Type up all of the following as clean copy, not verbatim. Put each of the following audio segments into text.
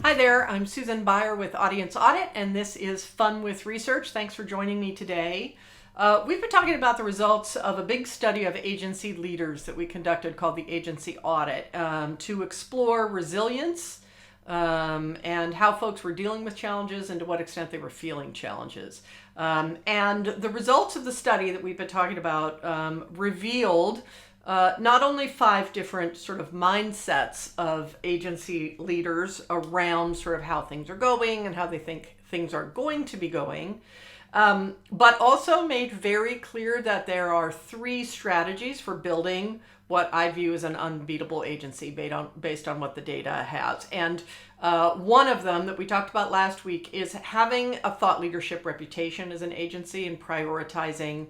Hi there, I'm Susan Beyer with Audience Audit, and this is Fun with Research. Thanks for joining me today. We've been talking about the results of a big study of agency leaders that we conducted called the Agency Audit to explore resilience and how folks were dealing with challenges and to what extent they were feeling challenges. And the results of the study that we've been talking about revealed not only 5 different sort of mindsets of agency leaders around sort of how things are going and how they think things are going to be going, but also made very clear that there are 3 strategies for building what I view as an unbeatable agency based on what the data has. And one of them that we talked about last week is having a thought leadership reputation as an agency and prioritizing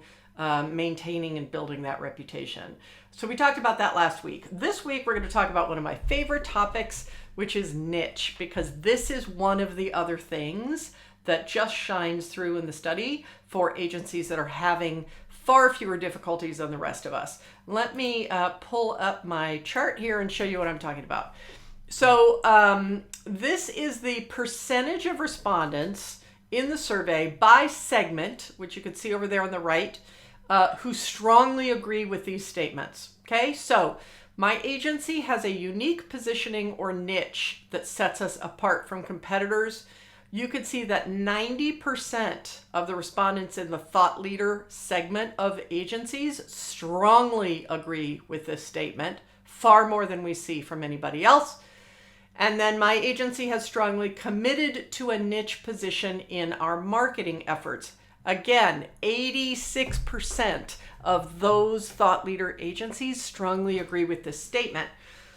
maintaining and building that reputation. So we talked about that last week. This week, we're going to talk about one of my favorite topics, which is niche, because this is one of the other things that just shines through in the study for agencies that are having far fewer difficulties than the rest of us. Let me pull up my chart here and show you what I'm talking about. So this is the percentage of respondents in the survey by segment, which you can see over there on the right, who strongly agree with these statements. Okay, so my agency has a unique positioning or niche that sets us apart from competitors. You could see that 90% of the respondents in the thought leader segment of agencies strongly agree with this statement, far more than we see from anybody else. And then my agency has strongly committed to a niche position in our marketing efforts. Again, 86% of those thought leader agencies strongly agree with this statement.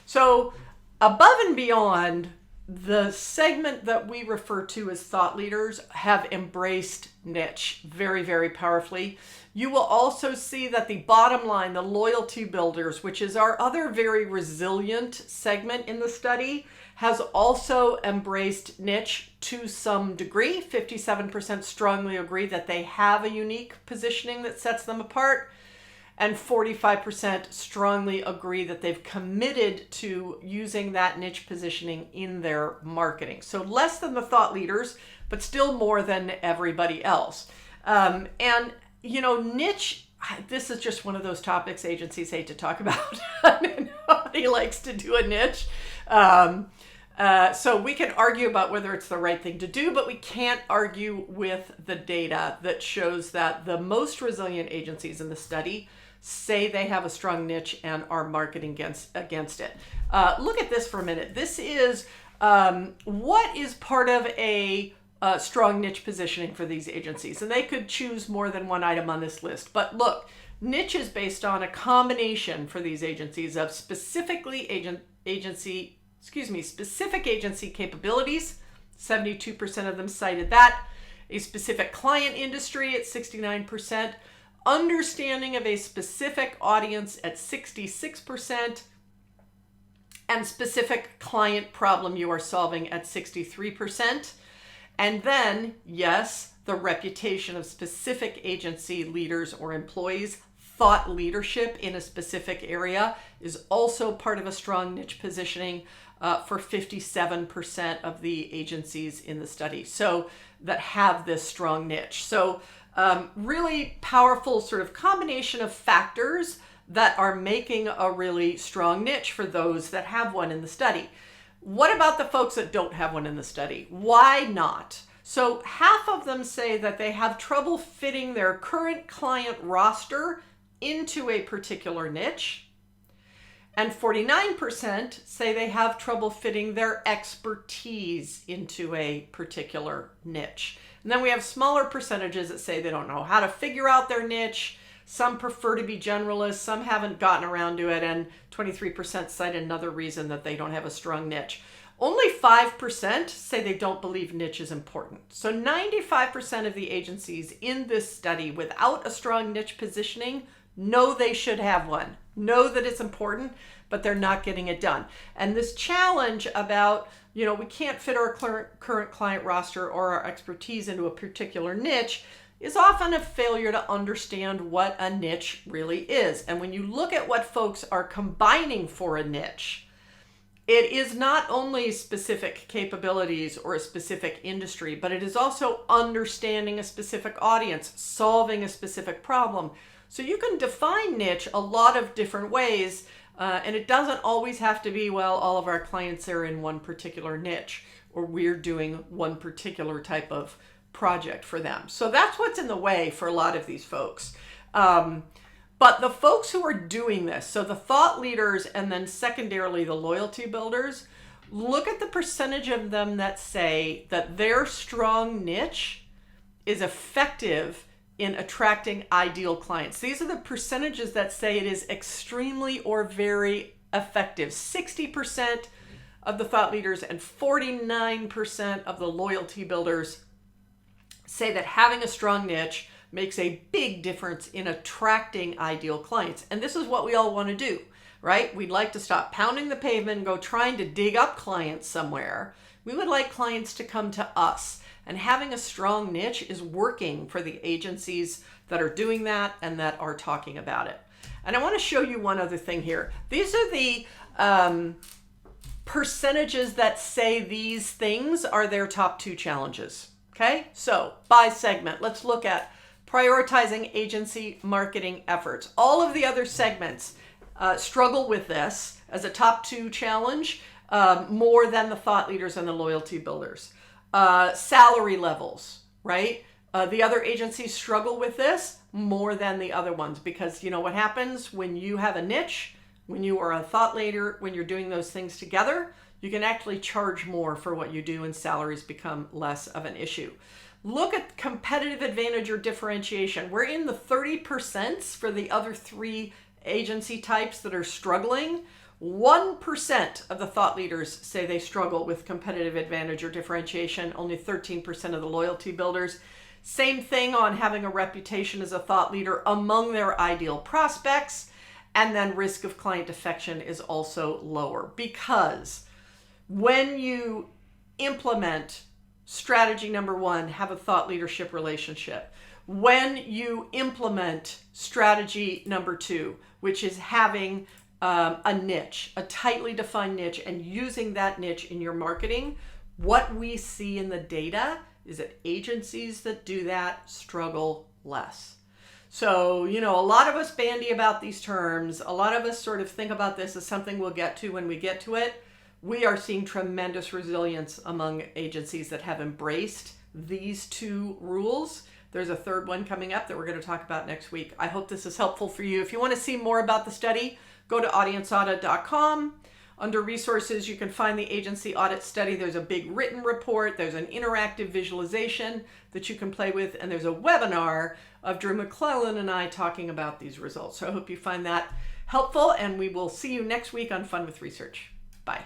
So above and beyond, the segment that we refer to as thought leaders have embraced niche very, very powerfully. You will also see that the bottom line, the loyalty builders, which is our other very resilient segment in the study, has also embraced niche to some degree. 57% strongly agree that they have a unique positioning that sets them apart, and 45% strongly agree that they've committed to using that niche positioning in their marketing. So less than the thought leaders, but still more than everybody else. And, you know, niche, this is just one of those topics agencies hate to talk about. Nobody likes to do a niche. So we can argue about whether it's the right thing to do, but we can't argue with the data that shows that the most resilient agencies in the study say they have a strong niche and are marketing against it. Look at this for a minute. This is what is part of a strong niche positioning for these agencies. And they could choose more than one item on this list. But look, niche is based on a combination for these agencies of specific agency capabilities. 72% of them cited that. A specific client industry at 69%. Understanding of a specific audience at 66%. And specific client problem you are solving at 63%. And then, yes, the reputation of specific agency leaders or employees. Thought leadership in a specific area is also part of a strong niche positioning for 57% of the agencies in the study. So that have this strong niche. So really powerful sort of combination of factors that are making a really strong niche for those that have one in the study. What about the folks that don't have one in the study? Why not? So half of them say that they have trouble fitting their current client roster into a particular niche. And 49% say they have trouble fitting their expertise into a particular niche. And then we have smaller percentages that say they don't know how to figure out their niche. Some prefer to be generalists. Some haven't gotten around to it. And 23% cite another reason that they don't have a strong niche. Only 5% say they don't believe niche is important. So 95% of the agencies in this study without a strong niche positioning know they should have one, know that it's important, but they're not getting it done. And this challenge about, you know, we can't fit our current client roster or our expertise into a particular niche is often a failure to understand what a niche really is. And when you look at what folks are combining for a niche, it is not only specific capabilities or a specific industry, but it is also understanding a specific audience, solving a specific problem. So you can define niche a lot of different ways, and it doesn't always have to be, well, all of our clients are in one particular niche, or we're doing one particular type of project for them. So that's what's in the way for a lot of these folks. But the folks who are doing this, so the thought leaders and then secondarily the loyalty builders, look at the percentage of them that say that their strong niche is effective in attracting ideal clients. These are the percentages that say it is extremely or very effective. 60% of the thought leaders and 49% of the loyalty builders say that having a strong niche makes a big difference in attracting ideal clients. And this is what we all want to do, right? We'd like to stop pounding the pavement and go trying to dig up clients somewhere. We would like clients to come to us. And having a strong niche is working for the agencies that are doing that and that are talking about it. And I want to show you one other thing here. These are the percentages that say these things are their top 2 challenges. Okay, so by segment, let's look at prioritizing agency marketing efforts. All of the other segments struggle with this as a top 2 challenge more than the thought leaders and the loyalty builders. Salary levels, right? The other agencies struggle with this more than the other ones because you know what happens when you have a niche, when you are a thought leader, when you're doing those things together, you can actually charge more for what you do and salaries become less of an issue. Look at competitive advantage or differentiation. We're in the 30% for the other 3 agency types that are struggling. 1% of the thought leaders say they struggle with competitive advantage or differentiation. Only 13% of the loyalty builders. Same thing on having a reputation as a thought leader among their ideal prospects. And then risk of client defection is also lower because when you implement strategy number 1, have a thought leadership relationship. When you implement strategy number 2, which is having a niche, a tightly defined niche, and using that niche in your marketing, what we see in the data is that agencies that do that struggle less. So, you know, a lot of us bandy about these terms. A lot of us sort of think about this as something we'll get to when we get to it. We are seeing tremendous resilience among agencies that have embraced these 2 rules. There's a third one coming up that we're going to talk about next week. I hope this is helpful for you. If you want to see more about the study, go to audienceaudit.com. Under resources, you can find the agency audit study. There's a big written report. There's an interactive visualization that you can play with. And there's a webinar of Drew McClellan and I talking about these results. So I hope you find that helpful. And we will see you next week on Fun with Research. Bye.